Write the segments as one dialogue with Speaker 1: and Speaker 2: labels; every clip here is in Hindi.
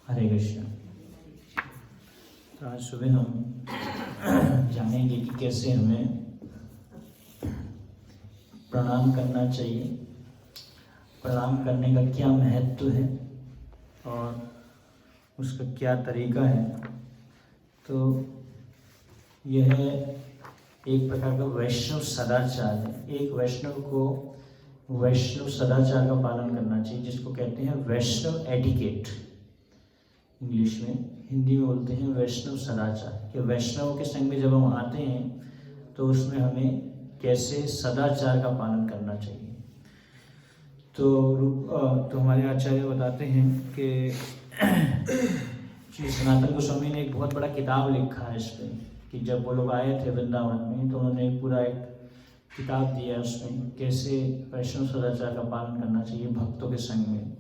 Speaker 1: हरे कृष्ण। तो आज सुबह हम जानेंगे कि कैसे हमें प्रणाम करना चाहिए, प्रणाम करने का क्या महत्व है और उसका क्या तरीका है। तो यह एक प्रकार का वैष्णव सदाचार है। एक वैष्णव को वैष्णव सदाचार का पालन करना चाहिए, जिसको कहते हैं वैष्णव एटिकेट। इंग्लिश में, हिंदी में बोलते हैं वैष्णव सदाचार। कि वैष्णव के संग में जब हम आते हैं तो उसमें हमें कैसे सदाचार का पालन करना चाहिए। तो हमारे आचार्य बताते हैं कि श्री सनातन गोस्वामी ने एक बहुत बड़ा किताब लिखा है इस पर, कि जब वो लोग आए थे वृंदावन में तो उन्होंने पूरा एक किताब दिया, उसमें कैसे वैष्णव सदाचार का पालन करना चाहिए भक्तों के संग में।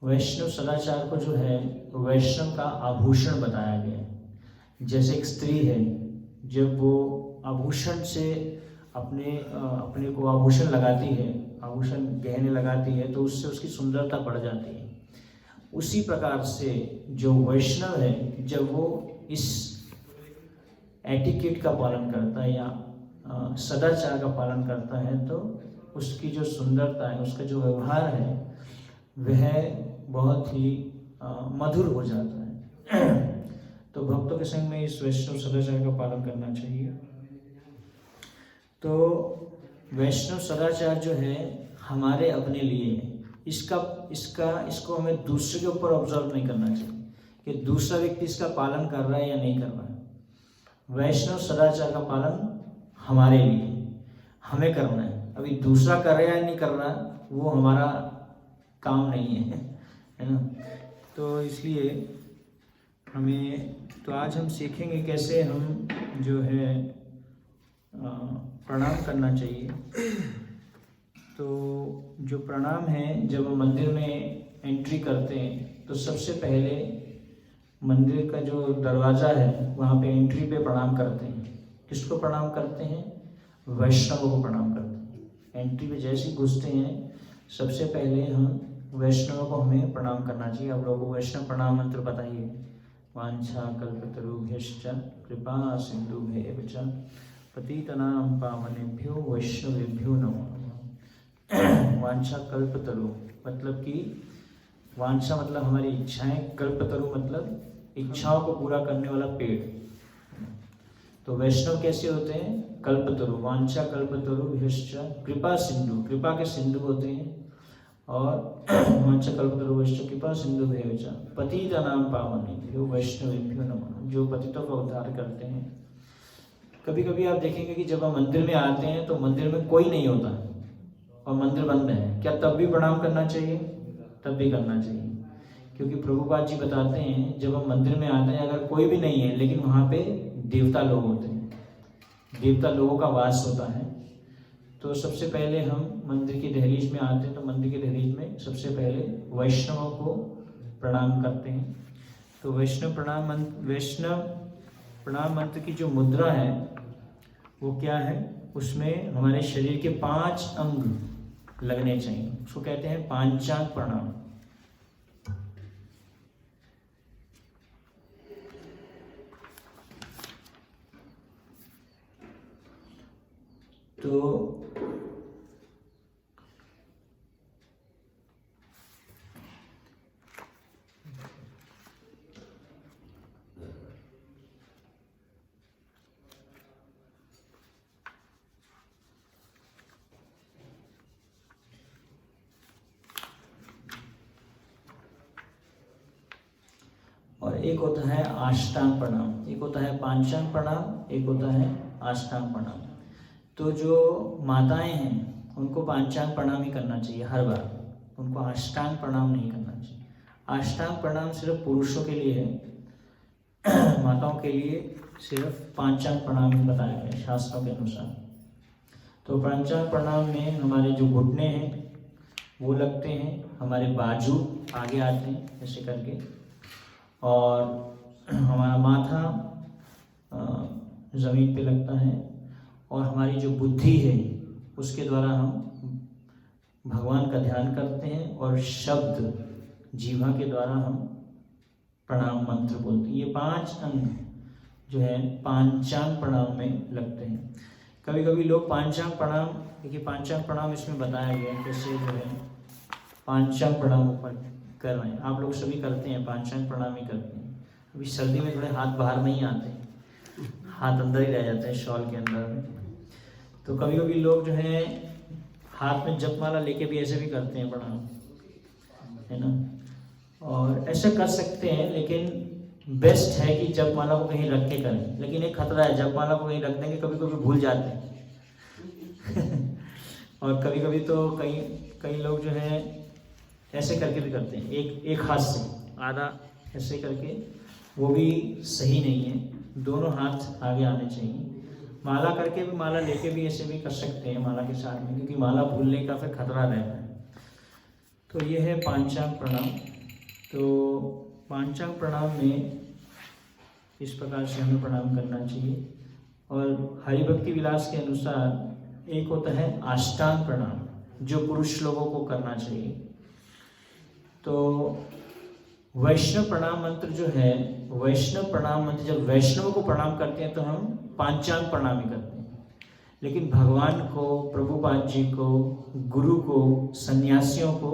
Speaker 1: वैष्णव सदाचार को जो है वैष्णव का आभूषण बताया गया है। जैसे एक स्त्री है, जब वो आभूषण से अपने को आभूषण लगाती है, आभूषण गहने लगाती है, तो उससे उसकी सुंदरता बढ़ जाती है। उसी प्रकार से जो वैष्णव है, जब वो इस एटिकेट का पालन करता है या सदाचार का पालन करता है, तो उसकी जो सुंदरता है, उसका जो व्यवहार है, वह बहुत ही मधुर हो जाता है। तो भक्तों के संग में इस वैष्णव सदाचार का पालन करना चाहिए। तो वैष्णव सदाचार जो है हमारे अपने लिए है। इसको हमें दूसरे के ऊपर ऑब्जर्व नहीं करना चाहिए कि दूसरा व्यक्ति इसका पालन कर रहा है या नहीं कर रहा है। वैष्णव सदाचार का पालन हमारे लिए हमें करना है। अभी दूसरा कर रहा है या नहीं कर रहा, वो हमारा काम नहीं है ना। तो इसलिए तो आज हम सीखेंगे कैसे हम जो है प्रणाम करना चाहिए। तो जो प्रणाम है, जब हम मंदिर में एंट्री करते हैं तो सबसे पहले मंदिर का जो दरवाज़ा है वहाँ पे एंट्री पे प्रणाम करते हैं। किसको प्रणाम करते हैं? वैष्णवों को प्रणाम करते हैं। एंट्री पे जैसे ही घुसते हैं सबसे पहले हम वैष्णवों को हमें प्रणाम करना चाहिए। आप लोगों को वैष्णव प्रणाम मंत्र बताइए। वांछा कल्पतरुभ्यश्च कृपा सिंधुभ्येव च पतितनां पावनेभ्यो वैष्णवेभ्यो नमो नमः। वांछा कल्पतरु मतलब कि वांछा मतलब हमारी इच्छाएं, कल्पतरु मतलब इच्छाओं को पूरा करने वाला पेड़। तो वैष्णव कैसे होते हैं? कल्पतरु। वांछा कल्पतरुभ्यश्च कृपा सिंधु, कृपा के सिंधु होते हैं। और वांछा कल्पतरुभ्यश्च कृपा सिंधुभ्येव च पतितनां पावनेभ्यो वैष्णवेभ्यो नमः, जो पतितों का उद्धार करते हैं। कभी कभी आप देखेंगे कि जब हम मंदिर में आते हैं तो मंदिर में कोई नहीं होता और मंदिर बंद है, क्या तब भी प्रणाम करना चाहिए? तब भी करना चाहिए, क्योंकि प्रभुपाद जी बताते हैं जब हम मंदिर में आते हैं अगर कोई भी नहीं है लेकिन वहाँ पे देवता लोग होते हैं, देवता लोगों का वास होता है। तो सबसे पहले हम मंदिर की दहलीज में आते हैं तो मंदिर की दहलीज में सबसे पहले वैष्णवों को प्रणाम करते हैं। तो वैष्णव प्रणाम मंत्र की जो मुद्रा है वो क्या है? उसमें हमारे शरीर के 5 अंग लगने चाहिए। उसको कहते हैं पांचांग प्रणाम। तो और एक होता है अष्टांग प्रणाम, एक होता है पांचांग प्रणाम, एक होता है अष्टांग प्रणाम। तो जो माताएं हैं उनको पांचांग प्रणाम ही करना चाहिए हर बार, उनको अष्टांग प्रणाम नहीं करना चाहिए। अष्टांग प्रणाम सिर्फ पुरुषों के लिए है, माताओं के लिए सिर्फ पांचांग प्रणाम ही बताया गया है शास्त्रों के अनुसार। तो पांचांग प्रणाम में हमारे जो घुटने हैं वो लगते हैं, हमारे बाजू आगे आते हैं ऐसे करके, और हमारा माथा ज़मीन पे लगता है, और हमारी जो बुद्धि है उसके द्वारा हम भगवान का ध्यान करते हैं और शब्द जीवा के द्वारा हम प्रणाम मंत्र बोलते हैं। ये 5 अंग जो है पांचांग प्रणाम में लगते हैं। कभी कभी लोग पांचांग प्रणाम, देखिए पांचांग प्रणाम इसमें बताया गया कैसे जो है पांचांग प्रणाम ऊपर कर रहे हैं। आप लोग सभी करते हैं, पांचांग प्रणाम ही करते हैं। अभी सर्दी में थोड़े हाथ बाहर नहीं आते, हाथ अंदर ही रह जाते हैं शॉल के अंदर में। तो कभी कभी लोग जो है हाथ में जपमाला लेके भी ऐसे भी करते हैं प्रणाम, है ना। और ऐसा कर सकते हैं, लेकिन बेस्ट है कि जपमाला को कहीं रख के करें। लेकिन एक खतरा है, जपमाला को कहीं रख देंगे कभी कभी भूल जाते हैं और कभी कभी तो कई लोग जो है ऐसे करके भी करते हैं, एक हाथ से आधा ऐसे करके, वो भी सही नहीं है। दोनों हाथ आगे आने चाहिए। माला करके भी, माला लेके भी ऐसे भी कर सकते हैं माला के साथ में, क्योंकि माला भूलने का फिर खतरा रहता है। तो ये है पांचांग प्रणाम। तो पांचांग प्रणाम में इस प्रकार से हमें प्रणाम करना चाहिए। और हरिभक्ति विलास के अनुसार एक होता है अष्टांग प्रणाम, जो पुरुष लोगों को करना चाहिए। तो वैष्णव प्रणाम मंत्र जो है, वैष्णव प्रणाम मंत्र जब वैष्णव को प्रणाम करते हैं तो हम पांचांग प्रणाम ही करते हैं। लेकिन भगवान को, प्रभुपाद जी को, गुरु को, सन्यासियों को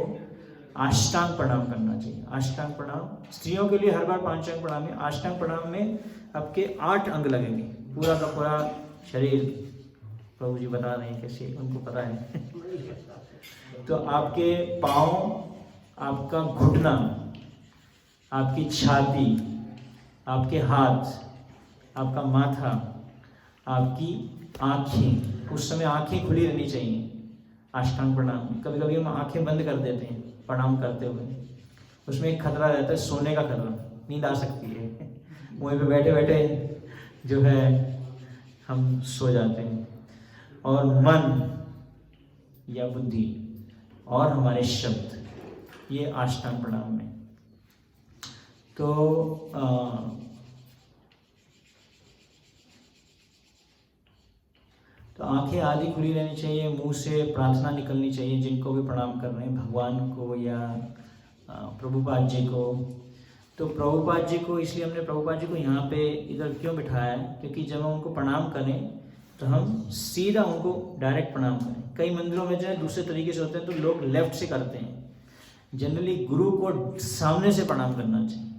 Speaker 1: अष्टांग प्रणाम करना चाहिए। अष्टांग प्रणाम स्त्रियों के लिए हर बार पांचांग प्रणाम है। अष्टांग प्रणाम में आपके 8 अंग लगेंगे, पूरा का पूरा शरीर। प्रभु जी बता रहे हैं कैसे, उनको पता है तो आपके पाँव, आपका घुटना, आपकी छाती, आपके हाथ, आपका माथा, आपकी आँखें, उस समय आँखें खुली रहनी चाहिए अष्टांग प्रणाम में। कभी कभी हम आँखें बंद कर देते हैं प्रणाम करते हुए, उसमें एक खतरा रहता है, सोने का खतरा, नींद आ सकती है। वहीं पे बैठे बैठे जो है हम सो जाते हैं। और मन या बुद्धि और हमारे शब्द, ये अष्टांग प्रणाम में। तो आंखें आदि खुली रहनी चाहिए, मुंह से प्रार्थना निकलनी चाहिए जिनको भी प्रणाम कर रहे हैं, भगवान को या प्रभुपाद जी को। तो प्रभुपाद जी को इसलिए हमने प्रभुपाद जी को यहाँ पे इधर क्यों बिठाया है, क्योंकि जब हम उनको प्रणाम करें तो हम सीधा उनको डायरेक्ट प्रणाम करें। कई मंदिरों में जो है दूसरे तरीके से होते हैं, तो लोग लेफ्ट से करते हैं। जनरली गुरु को सामने से प्रणाम करना चाहिए,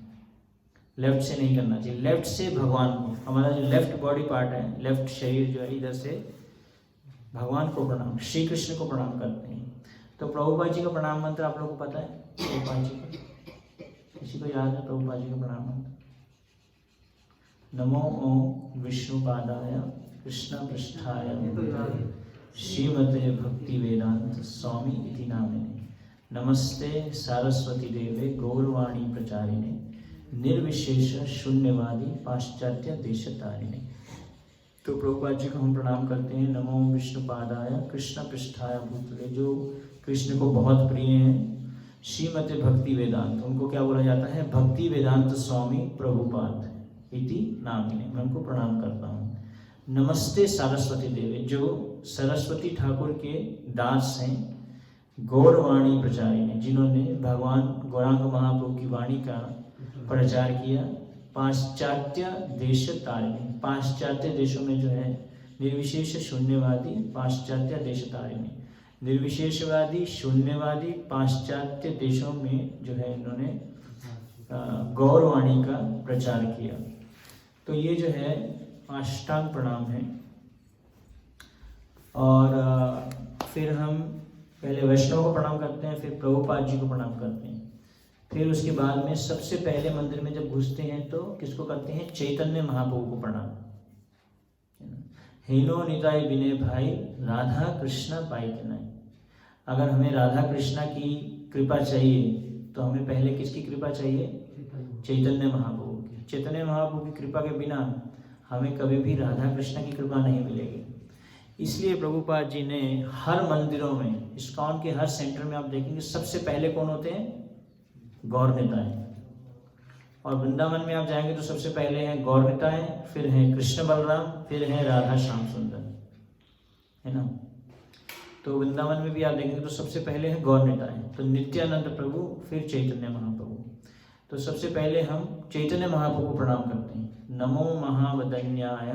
Speaker 1: लेफ्ट से नहीं करना चाहिए। लेफ्ट से भगवान को, हमारा जो लेफ्ट बॉडी पार्ट है, लेफ्ट शरीर जो है, इधर से भगवान को प्रणाम, श्री कृष्ण को प्रणाम करते हैं। तो प्रभुपाद जी का प्रणाम मंत्र आप लोगों को पता है? प्रभुपाद जी का किसी को याद है? प्रभुपाद जी का प्रणाम मंत्र, नमो ओम विष्णुपादाय कृष्ण पृष्ठाय श्रीमते भक्ति वेदांत स्वामी इति नामिने, नमस्ते सारस्वती देवे गौरवाणी प्रचारिणे, निर्विशेष शून्यवादी पाश्चात्य देशतारिणे। तो प्रभुपाद जी को हम प्रणाम करते हैं। नमो विष्णुपादाय कृष्ण पृष्ठाय भूतले, जो कृष्ण को बहुत प्रिय हैं। श्रीमते भक्ति वेदांत, उनको क्या बोला जाता है? भक्ति वेदांत स्वामी प्रभुपाद इति नामिने, मैं उनको प्रणाम करता हूँ। नमस्ते सारस्वती देवे, जो सरस्वती ठाकुर के दास हैं। गौरवाणी प्रचारिणे, जिन्होंने भगवान गौरांग महाप्रभु की वाणी का प्रचार किया। पाश्चात्य देश तारिणी, पाश्चात्य देशों में जो है निर्विशेष शून्यवादी पाश्चात्य देश तारिणी, निर्विशेषवादी शून्यवादी पाश्चात्य देशों में जो है इन्होंने गौरवाणी का प्रचार किया। तो ये जो है अष्टांग प्रणाम है। और फिर हम पहले वैष्णव को प्रणाम करते हैं, फिर प्रभुपाद जी को प्रणाम करते हैं। फिर उसके बाद में सबसे पहले मंदिर में जब घुसते हैं तो किसको करते हैं? चैतन्य महाप्रभु को प्रणाम। हेनो निताय विनय भाई राधा कृष्णा पाइते नहीं। अगर हमें राधा कृष्णा की कृपा चाहिए तो हमें पहले किसकी कृपा चाहिए? चैतन्य महाप्रभु की। चैतन्य महाप्रभु की कृपा के बिना हमें कभी भी राधा कृष्णा की कृपा नहीं मिलेगी। इसलिए प्रभुपाद जी ने हर मंदिरों में, इस्कॉन के हर सेंटर में आप देखेंगे सबसे पहले कौन होते हैं? गौर निताय। और वृंदावन में आप जाएंगे तो सबसे पहले हैं गौर निताय, फिर हैं कृष्ण बलराम, फिर हैं राधा श्याम सुंदर, है ना। तो वृंदावन में भी आप देखेंगे तो सबसे पहले है गौर निताय, तो नित्यानंद प्रभु, फिर चैतन्य महाप्रभु। तो सबसे पहले हम चैतन्य महाप्रभु को प्रणाम करते हैं। नमो महावदन्याय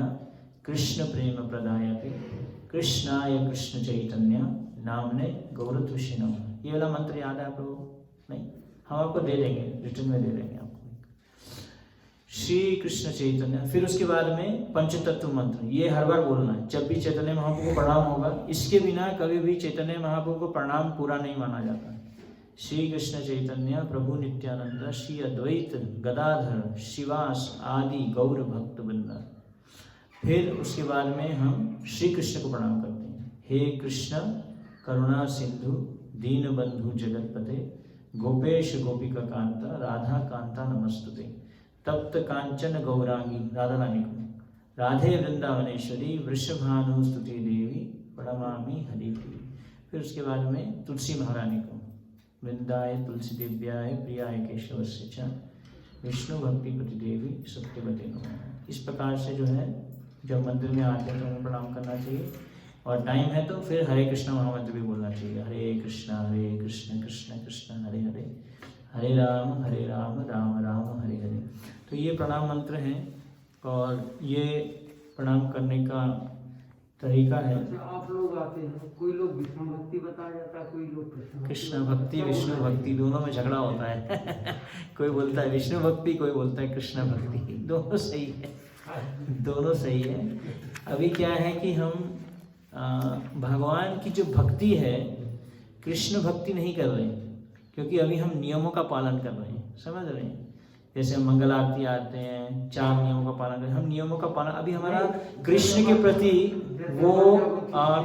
Speaker 1: कृष्ण प्रेम प्रदायते कृष्णाय कृष्ण चैतन्य नामने गौरतुष्य नमः। ये वाला मंत्र याद है आप लोगों को? नहीं, हम आपको दे देंगे, रिटर्न में दे देंगे आपको। श्री कृष्ण चैतन्य, फिर उसके बाद में पंचतत्व मंत्र, ये हर बार बोलना है जब भी चैतन्य महाप्रभु को प्रणाम होगा। इसके बिना कभी भी चैतन्य महाप्रभु को प्रणाम पूरा नहीं माना जाता। श्री कृष्ण चैतन्य प्रभु नित्यानंद श्री अद्वैत गदाधर शिवास आदि गौर भक्त वृंदा। फिर उसके बाद में हम श्री कृष्ण को प्रणाम करते हैं। हे कृष्ण करुणा सिंधु दीन बंधु जगतपते गोपेश गोपिका कांता राधा कांता नमस्तुते। तप्त कांचन गौरांगी राधा रानी को, राधे वृंदावनेश्वरी वृषभानु स्तुति देवी प्रणमामि हरिप्रिय। फिर उसके बाद में तुलसी महारानी को, वृंदाय तुलसी दिव्याय प्रियाय केशवस्य च विष्णु भक्ति प्रति देवी सत्यवते नमः। इस प्रकार से जो है जब मंदिर में आते हैं तो हमें प्रणाम करना चाहिए, और टाइम है तो फिर हरे कृष्ण महामंत्र भी बोलना चाहिए। हरे कृष्ण कृष्ण कृष्ण हरे हरे, हरे राम राम राम हरे हरे। तो ये प्रणाम मंत्र हैं, और ये प्रणाम करने का तरीका है।
Speaker 2: आप लोग आते हैं, कोई लोग विष्णु भक्ति बताया जाता है, कोई लोग
Speaker 1: कृष्ण भक्ति विष्णु भक्ति दोनों में झगड़ा होता है। कोई बोलता है विष्णु भक्ति, कोई बोलता है कृष्ण भक्ति, दोनों सही है, दोनों सही है। अभी क्या है कि हम भगवान की जो भक्ति है, कृष्ण भक्ति नहीं कर रहे हैं, क्योंकि अभी हम नियमों का पालन कर रहे हैं, समझ रहे हैं। जैसे हम मंगल आरती आते हैं, 4 नियमों का पालन करें, हम नियमों का पालन, अभी हमारा कृष्ण के प्रति वो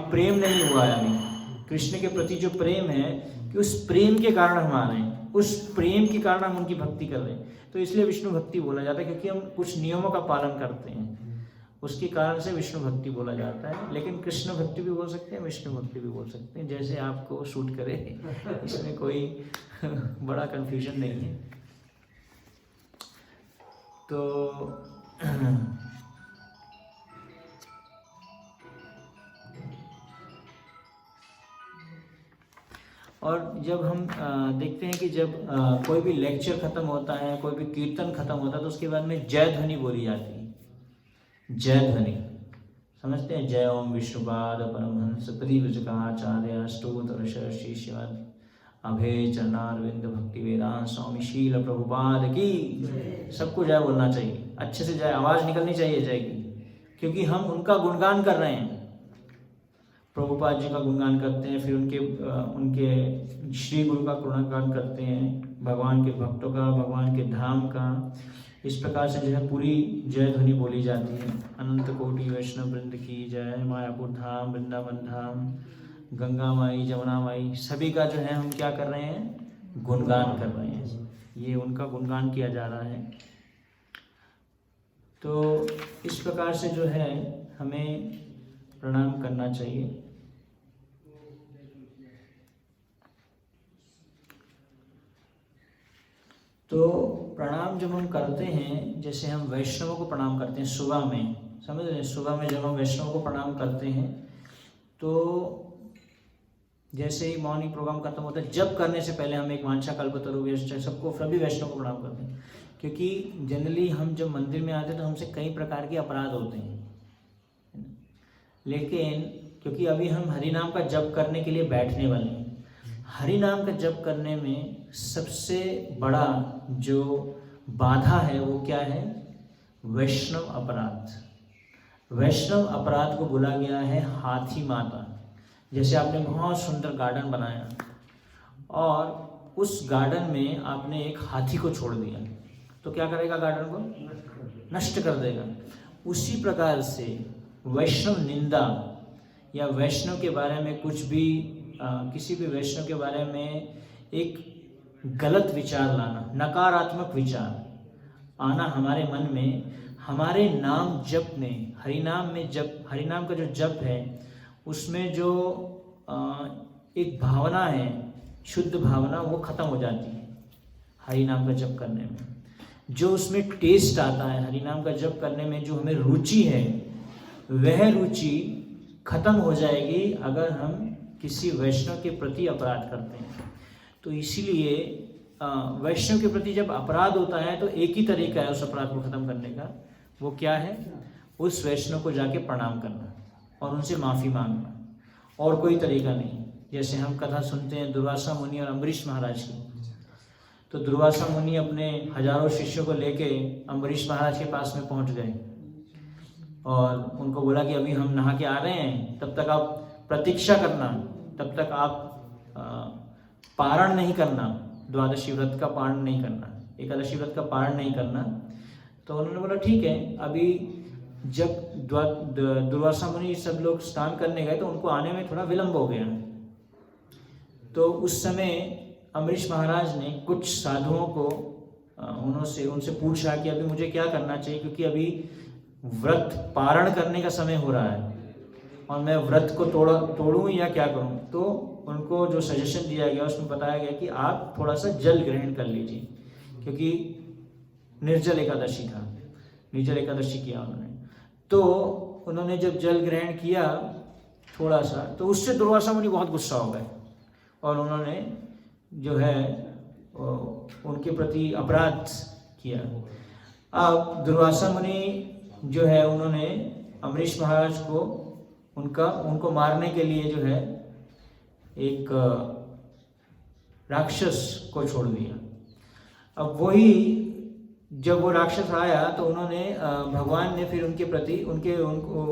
Speaker 1: प्रेम नहीं हुआ है। अभी कृष्ण के प्रति जो प्रेम है, कि उस प्रेम के कारण हम आ रहे हैं, उस प्रेम के कारण हम उनकी भक्ति कर रहे हैं, तो इसलिए विष्णु भक्ति बोला जाता है, क्योंकि हम कुछ नियमों का पालन करते हैं, उसके कारण से विष्णु भक्ति बोला जाता है। लेकिन कृष्ण भक्ति भी बोल सकते हैं, विष्णु भक्ति भी बोल सकते हैं, जैसे आपको सूट करे, इसमें कोई बड़ा कंफ्यूजन नहीं है। तो और जब हम देखते हैं कि जब कोई भी लेक्चर खत्म होता है, कोई भी कीर्तन खत्म होता है, तो उसके बाद में जय ध्वनि बोली जाती है। जय ध्वनि समझते हैं? जय ओम विष्णुपाद परमहंस परिव्रजकाचार्य स्तोत्र शिष्यवद अभय चरणारविंद भक्ति वेदांत स्वामी शील प्रभुपाद की। सबको जय बोलना चाहिए, अच्छे से जय, आवाज निकलनी चाहिए जय की, क्योंकि हम उनका गुणगान कर रहे हैं। प्रभुपाद जी का गुणगान करते हैं, फिर उनके श्री गुरु का गुणगान करते हैं, भगवान के भक्तों का, भगवान के धाम का। इस प्रकार से जो है पूरी जय ध्वनि बोली जाती है। अनंत कोटि वैष्णव वृंद की जय, मायापुर धाम, वृंदावन धाम, गंगा माई, जमुना माई, सभी का जो है हम क्या कर रहे हैं? गुणगान कर रहे हैं। ये उनका गुणगान किया जा रहा है। तो इस प्रकार से जो है हमें प्रणाम करना चाहिए। तो प्रणाम जब हम करते हैं, जैसे हम वैष्णवों को प्रणाम करते हैं सुबह में, समझ रहे हैं? सुबह में जब हम वैष्णवों को प्रणाम करते हैं, तो जैसे ही मॉर्निंग प्रोग्राम खत्म होता है, जब करने से पहले हम एक वांछा कल्पतरु सबको, सभी वैष्णव को प्रणाम करते हैं। क्योंकि जनरली हम जब मंदिर में आते हैं तो हमसे कई प्रकार के अपराध होते हैं, लेकिन क्योंकि अभी हम हरि नाम का जप करने के लिए बैठने वाले हैं, हरि नाम का जप करने में सबसे बड़ा जो बाधा है वो क्या है? वैष्णव अपराध। वैष्णव अपराध को बोला गया है हाथी माता। जैसे आपने बहुत सुंदर गार्डन बनाया और उस गार्डन में आपने एक हाथी को छोड़ दिया, तो क्या करेगा? गार्डन को नष्ट कर देगा। उसी प्रकार से वैष्णव निंदा या वैष्णव के बारे में कुछ भी किसी भी वैष्णव के बारे में एक गलत विचार लाना, नकारात्मक विचार आना हमारे मन में, हमारे नाम जप में, हरिनाम में जप, हरिनाम का जो जप है उसमें जो एक भावना है, शुद्ध भावना, वो खत्म हो जाती है हरिनाम का जप करने में। जो उसमें टेस्ट आता है हरिनाम का जप करने में, जो हमें रुचि है, वह रुचि खत्म हो जाएगी अगर हम किसी वैष्णव के प्रति अपराध करते हैं। तो इसीलिए वैष्णव के प्रति जब अपराध होता है तो एक ही तरीका है उस अपराध को खत्म करने का। वो क्या है? उस वैष्णव को जाके प्रणाम करना और उनसे माफ़ी मांगना, और कोई तरीका नहीं। जैसे हम कथा सुनते हैं दुर्वासा मुनि और अम्बरीश महाराज की। तो दुर्वासा मुनि अपने हजारों शिष्यों को लेके अम्बरीश महाराज के पास में पहुंच गए और उनको बोला कि अभी हम नहा के आ रहे हैं, तब तक आप प्रतीक्षा करना, तब तक आप पारण नहीं करना, द्वादशी व्रत का पारण नहीं करना, एकादशी व्रत का पारण नहीं करना। तो उन्होंने बोला ठीक है। अभी जब दुर्वासा मुनि सब लोग स्नान करने गए तो उनको आने में थोड़ा विलंब हो गया। तो उस समय अम्बरीश महाराज ने कुछ साधुओं को उनसे पूछा कि अभी मुझे क्या करना चाहिए, क्योंकि अभी व्रत पारण करने का समय हो रहा है और मैं व्रत को तोड़ूं या क्या करूं। तो उनको जो सजेशन दिया गया उसमें बताया गया कि आप थोड़ा सा जल ग्रहण कर लीजिए, क्योंकि निर्जल एकादशी था, निर्जल एकादशी किया उन्होंने। तो उन्होंने जब जल ग्रहण किया थोड़ा सा, तो उससे दुर्वासा मुनि बहुत गुस्सा हो गए और उन्होंने जो है उनके प्रति अपराध किया। अब दुर्वासा मुनि जो है उन्होंने अम्बरीश महाराज को उनको मारने के लिए जो है एक राक्षस को छोड़ दिया। अब वही जब वो राक्षस आया तो उन्होंने भगवान ने फिर उनके प्रति उनको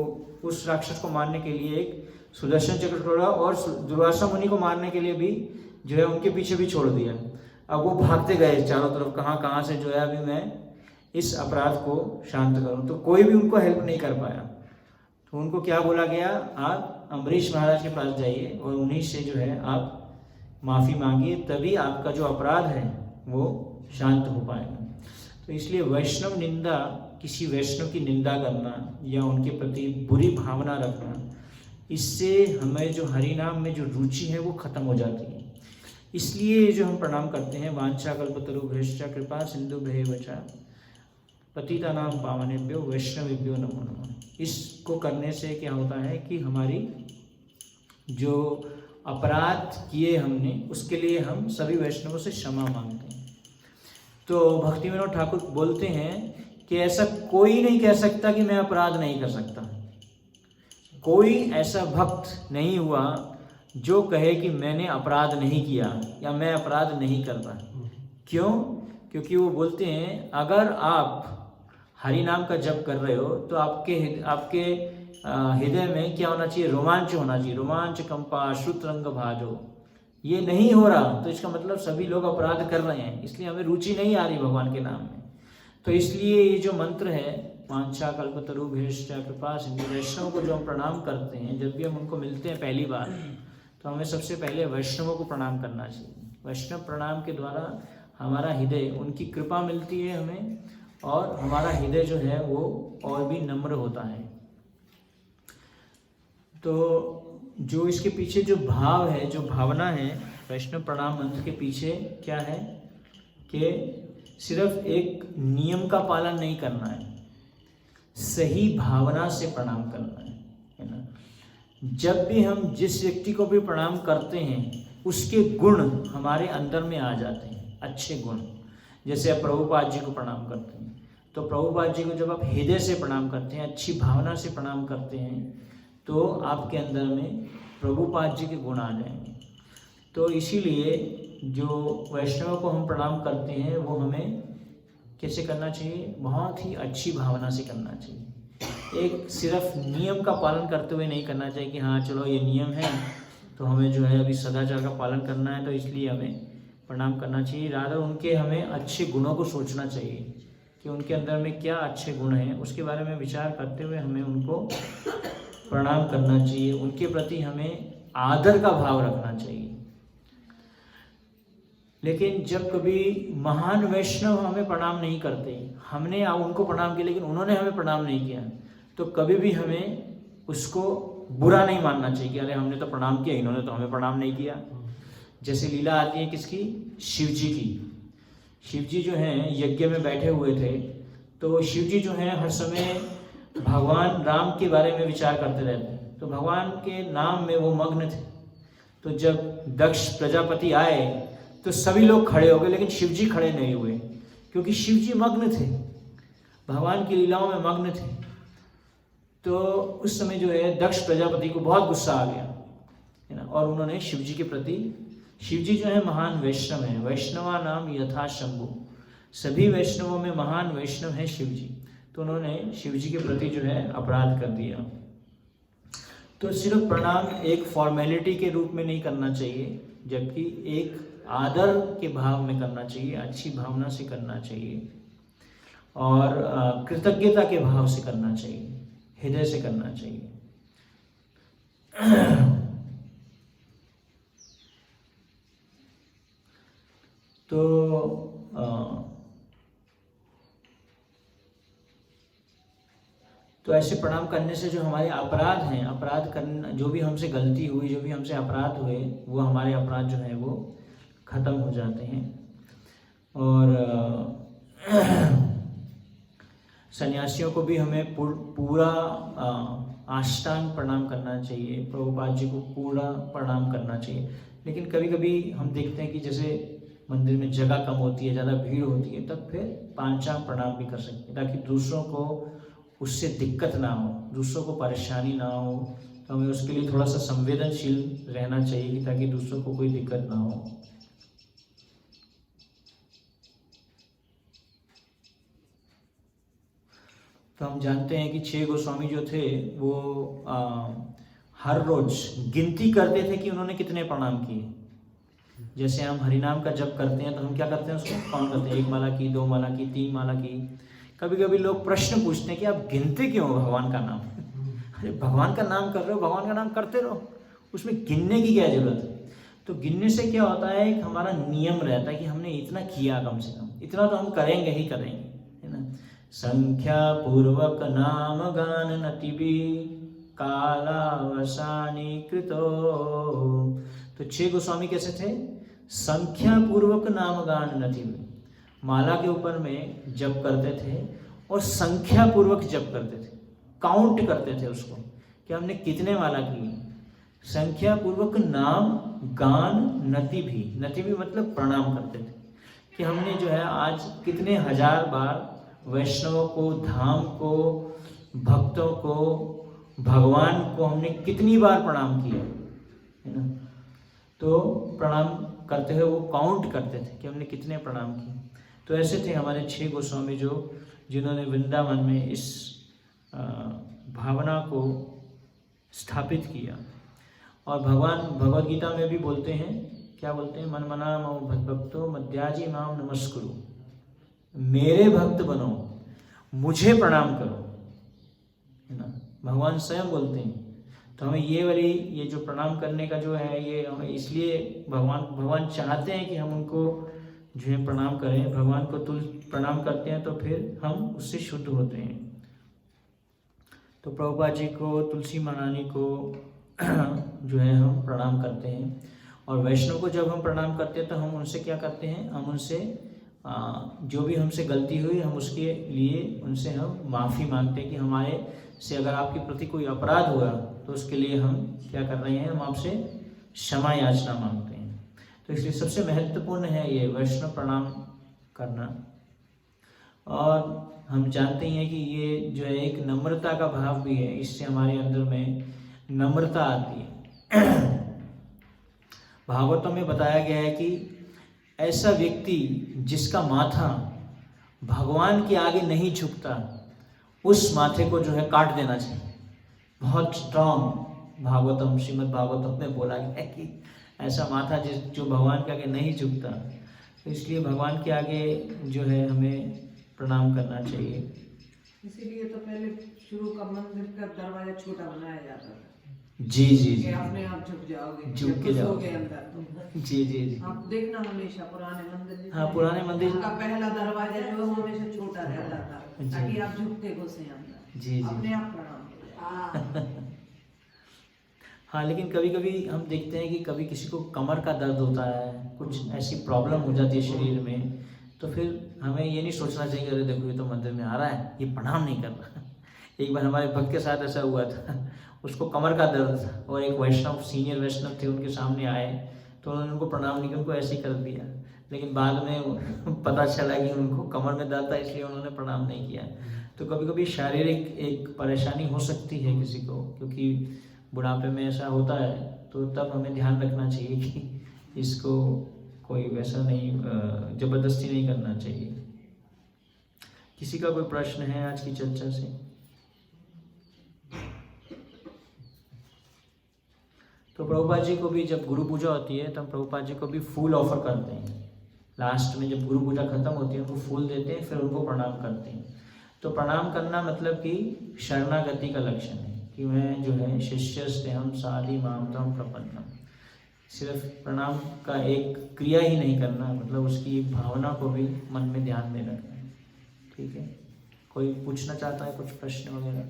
Speaker 1: उस राक्षस को मारने के लिए एक सुदर्शन चक्र छोड़ा और दुर्वासा मुनि को मारने के लिए भी जो है उनके पीछे भी छोड़ दिया। अब वो भागते गए चारों तरफ, कहाँ से जो है अभी मैं इस अपराध को शांत करूं। तो कोई भी उनको हेल्प नहीं कर पाया। तो उनको क्या बोला गया, आप अम्बरीश महाराज के पास जाइए और उन्हीं से जो है आप माफ़ी मांगिए, तभी आपका जो अपराध है वो शांत हो पाएगा। तो इसलिए वैष्णव निंदा, किसी वैष्णव की निंदा करना या उनके प्रति बुरी भावना रखना, इससे हमें जो हरि नाम में जो रुचि है वो खत्म हो जाती है। इसलिए जो हम प्रणाम करते हैं, वांछा कल्पतरुभ्यश्च कृपा सिंधुभ्येव च पतितानां पावनेभ्यो वैष्णवेभ्यो नमो नमः। इसको करने से क्या होता है कि हमारी जो अपराध किए हमने उसके लिए हम सभी वैष्णवों से क्षमा मांगते हैं। तो भक्ति विनोद ठाकुर बोलते हैं कि ऐसा कोई नहीं कह सकता कि मैं अपराध नहीं कर सकता। कोई ऐसा भक्त नहीं हुआ जो कहे कि मैंने अपराध नहीं किया या मैं अपराध नहीं करता। क्यों? क्योंकि वो बोलते हैं अगर आप हरि नाम का जप कर रहे हो तो आपके हृदय में क्या होना चाहिए, रोमांच होना चाहिए। रोमांच कंपा श्रुतरंग भाजो, ये नहीं हो रहा तो इसका मतलब सभी लोग अपराध कर रहे हैं, इसलिए हमें रुचि नहीं आ रही भगवान के नाम में। तो इसलिए ये जो मंत्र है वांछा कल्पतरुभ्यश्च कृपा सिंधु, वैष्णव को जो हम प्रणाम करते हैं, जब भी हम उनको मिलते हैं पहली बार, तो हमें सबसे पहले वैष्णवों को प्रणाम करना चाहिए। वैष्णव प्रणाम के द्वारा हमारा हृदय, उनकी कृपा मिलती है हमें और हमारा हृदय जो है वो और भी नम्र होता है। तो जो इसके पीछे जो भाव है, जो भावना है वैष्णव प्रणाम मंत्र के पीछे क्या है कि सिर्फ एक नियम का पालन नहीं करना है, सही भावना से प्रणाम करना है ना। जब भी हम जिस व्यक्ति को भी प्रणाम करते हैं उसके गुण हमारे अंदर में आ जाते हैं, अच्छे गुण। जैसे आप प्रभुपाद जी को प्रणाम करते हैं तो प्रभुपाद जी को जब आप हृदय से प्रणाम करते हैं, अच्छी भावना से प्रणाम करते हैं, तो आपके अंदर में प्रभुपाद जी के गुण आ जाएंगे। तो इसीलिए जो वैष्णव को हम प्रणाम करते हैं वो हमें कैसे करना चाहिए, बहुत ही अच्छी भावना से करना चाहिए। एक सिर्फ नियम का पालन करते हुए नहीं करना चाहिए कि हाँ चलो ये नियम है तो हमें जो है अभी सदाचार का पालन करना है तो इसलिए हमें प्रणाम करना चाहिए। राधा उनके हमें अच्छे गुणों को सोचना चाहिए कि उनके अंदर में क्या अच्छे गुण हैं, उसके बारे में विचार करते हुए हमें उनको प्रणाम करना चाहिए। उनके प्रति हमें आदर का भाव रखना चाहिए। लेकिन जब कभी महान वैष्णव हमें प्रणाम नहीं करते, हमने उनको प्रणाम किया लेकिन उन्होंने हमें प्रणाम नहीं किया, तो कभी भी हमें उसको बुरा नहीं मानना चाहिए कि अरे हमने तो प्रणाम किया, इन्होंने तो हमें प्रणाम नहीं किया। जैसे लीला आती है किसकी, शिव जी की। शिव जी जो हैं यज्ञ में बैठे हुए थे, तो शिव जी जो हैं हर समय भगवान राम के बारे में विचार करते रहते हैं, तो भगवान के नाम में वो मग्न थे। तो जब दक्ष प्रजापति आए तो सभी लोग खड़े हो गए, लेकिन शिव जी खड़े नहीं हुए, क्योंकि शिव जी मग्न थे, भगवान की लीलाओं में मग्न थे। तो उस समय जो है दक्ष प्रजापति को बहुत गुस्सा आ गया, है ना, और उन्होंने शिव जी के प्रति, शिव जी जो है महान वैष्णव है, वैष्णवा नाम यथा शंभु, सभी वैष्णवों में महान वैष्णव है शिव जी, तो उन्होंने शिव जी के प्रति जो है अपराध कर दिया। तो सिर्फ प्रणाम एक फॉर्मेलिटी के रूप में नहीं करना चाहिए, जबकि एक आदर के भाव में करना चाहिए, अच्छी भावना से करना चाहिए और कृतज्ञता के भाव से करना चाहिए, हृदय से करना चाहिए। तो ऐसे प्रणाम करने से जो हमारे अपराध हैं, अपराध करना, जो भी हमसे गलती हुई, जो भी हमसे अपराध हुए, वो हमारे अपराध जो है वो खत्म हो जाते हैं। और सन्यासियों को भी हमें पूरा आष्टांग प्रणाम करना चाहिए, प्रभुपाद जी को पूरा प्रणाम करना चाहिए। लेकिन कभी कभी हम देखते हैं कि जैसे मंदिर में जगह कम होती है, ज़्यादा भीड़ होती है, तब फिर पांचांग प्रणाम भी कर सकते हैं, ताकि दूसरों को उससे दिक्कत ना हो, दूसरों को परेशानी ना हो। तो हमें उसके लिए थोड़ा सा संवेदनशील रहना चाहिए कि ताकि दूसरों को कोई दिक्कत ना हो। तो हम जानते हैं कि 6 गोस्वामी जो थे वो हर रोज गिनती करते थे कि उन्होंने कितने प्रणाम किए। जैसे हम हरिनाम का जप करते हैं तो हम क्या करते हैं, उसको काउंट करते हैं, 1 माला की, 2 माला की, 3 माला की। कभी कभी लोग प्रश्न पूछते हैं कि आप गिनते क्यों हो भगवान का नाम? अरे भगवान का नाम कर रहे हो, भगवान का नाम करते रहो, उसमें गिनने की क्या जरूरत है? तो गिनने से क्या होता है, एक हमारा नियम रहता है कि हमने इतना किया, कम से कम इतना तो हम करेंगे ही करेंगे, है ना। संख्या पूर्वक नाम गान नतिबी कालावसानी कृतो। तो 6 गोस्वामी कैसे थे? संख्या पूर्वक नाम गान नतिबी, माला के ऊपर में जप करते थे और संख्या पूर्वक जप करते थे, काउंट करते थे उसको कि हमने कितने माला की। संख्या पूर्वक नाम गान नति भी मतलब प्रणाम करते थे कि हमने जो है आज कितने हजार बार वैष्णवों को, धाम को, भक्तों को, भगवान को हमने कितनी बार प्रणाम किया, है ना। तो प्रणाम करते हुए वो काउंट करते थे कि हमने कितने प्रणाम किए। तो ऐसे थे हमारे 6 गोस्वामी जिन्होंने वृंदावन में इस भावना को स्थापित किया। और भगवान भगवद गीता में भी बोलते हैं, क्या बोलते हैं, मन मना मो भक्तो मध्याजी माम नमस्कुरु, मेरे भक्त बनो, मुझे प्रणाम करो, है ना। भगवान स्वयं बोलते हैं। तो हमें ये जो प्रणाम करने का जो है, ये हमें इसलिए भगवान चाहते हैं कि हम उनको जो है प्रणाम करें। भगवान को प्रणाम करते हैं तो फिर हम उससे शुद्ध होते हैं। तो प्रभुपाद जी को, तुलसी महारानी को जो है हम प्रणाम करते हैं। और वैष्णव को जब हम प्रणाम करते हैं तो हम उनसे क्या करते हैं, हम उनसे जो भी हमसे गलती हुई, हम उसके लिए उनसे हम माफ़ी मांगते हैं कि हमारे से अगर आपके प्रति कोई अपराध हुआ तो उसके लिए हम क्या कर रहे हैं, हम आपसे क्षमा याचना मांगते हैं। तो इसलिए सबसे महत्वपूर्ण है ये वैष्णव प्रणाम करना। और हम जानते हैं कि ये जो है एक नम्रता का भाव भी है, इससे हमारे अंदर में नम्रता आती है। भागवतों में बताया गया है कि ऐसा व्यक्ति जिसका माथा भगवान के आगे नहीं झुकता, उस माथे को जो है काट देना चाहिए। बहुत स्ट्रांग भागवतम, श्रीमद् भागवतम में बोला गया है कि ऐसा माथा जो भगवान के आगे नहीं झुकता, तो इसलिए भगवान के आगे जो है हमें प्रणाम करना चाहिए।
Speaker 2: इसीलिए तो पहले शुरू का मंदिर का दरवाजा छोटा बनाया जाता था।
Speaker 1: जी जी जी,
Speaker 2: अपने आप झुक जाओगे,
Speaker 1: झुक के जाओगे
Speaker 2: अंदर।
Speaker 1: जी जी जी,
Speaker 2: आप देखना हमेशा पुराने मंदिर,
Speaker 1: हाँ पुराने मंदिर
Speaker 2: का पहला दरवाजा जो है हमेशा छोटा रहता था ताकि आप झुकते घुसे अंदर।
Speaker 1: जी जी,
Speaker 2: अपने आप प्रणाम।
Speaker 1: हाँ, लेकिन कभी कभी हम देखते हैं कि कभी किसी को कमर का दर्द होता है, कुछ ऐसी प्रॉब्लम हो जाती है शरीर में, तो फिर हमें ये नहीं सोचना चाहिए अरे देखो ये तो मंदिर में आ रहा है, ये प्रणाम नहीं कर रहा, एक बार हमारे भक्त के साथ ऐसा हुआ था, उसको कमर का दर्द था और एक वैष्णव, सीनियर वैष्णव थे, उनके सामने आए तो उन्होंने उनको प्रणाम नहीं किया, उनको ऐसे ही कर दिया। लेकिन बाद में पता चला कि उनको कमर में दर्द था, इसलिए उन्होंने प्रणाम नहीं किया। तो कभी कभी शारीरिक एक परेशानी हो सकती है किसी को, क्योंकि बुढ़ापे में ऐसा होता है, तो तब हमें ध्यान रखना चाहिए कि इसको कोई वैसा नहीं, जबरदस्ती नहीं करना चाहिए। किसी का कोई प्रश्न है आज की चर्चा से? तो प्रभुपाद जी को भी जब गुरु पूजा होती है तब प्रभुपाद जी को भी फूल ऑफर करते हैं। लास्ट में जब गुरु पूजा खत्म होती है उनको फूल देते हैं, फिर उनको प्रणाम करते हैं। तो प्रणाम करना मतलब कि शरणागति का लक्षण है कि मैं जो है शिष्यस्तेहम साधि मामतम प्रपन्नम। सिर्फ प्रणाम का एक क्रिया ही नहीं करना, मतलब उसकी भावना को भी मन में ध्यान में रखना है। ठीक है, कोई पूछना चाहता है कुछ प्रश्न वगैरह?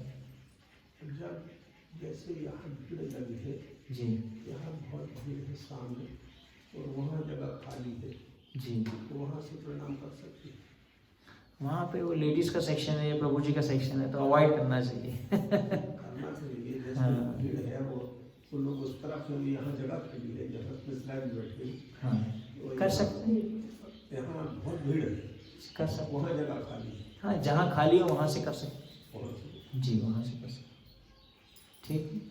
Speaker 3: जैसे यहाँ भीड़ लगी है
Speaker 1: जी,
Speaker 3: यहाँ बहुत भीड़ है सामने और वहाँ जगह खाली है
Speaker 1: जी,
Speaker 3: तो वहाँ से प्रणाम कर सकते हैं।
Speaker 1: वहाँ पे वो लेडीज का सेक्शन है, प्रभु जी का सेक्शन है, तो अवॉइड करना चाहिए।
Speaker 3: करना चाहिए, जैसे
Speaker 1: हाँ।
Speaker 3: भीड़ है वो लोग उस तरफ में, यहाँ जगह खाली है जहाँ पिछला भी बैठे हैं।
Speaker 1: हाँ,
Speaker 3: तो
Speaker 1: कर सकते हैं,
Speaker 3: यहाँ बहुत भीड़ है,
Speaker 1: कर सकते
Speaker 3: वहाँ जगह खाली है,
Speaker 1: हैं। हाँ, जहाँ खाली हो वहाँ से कर सकते
Speaker 3: वहाँ से।
Speaker 1: हैं। जी, वहाँ से कर सकते हैं। ठीक,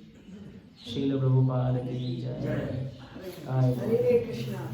Speaker 1: शील प्रभुपाद की जय।
Speaker 2: हरे कृष्णा।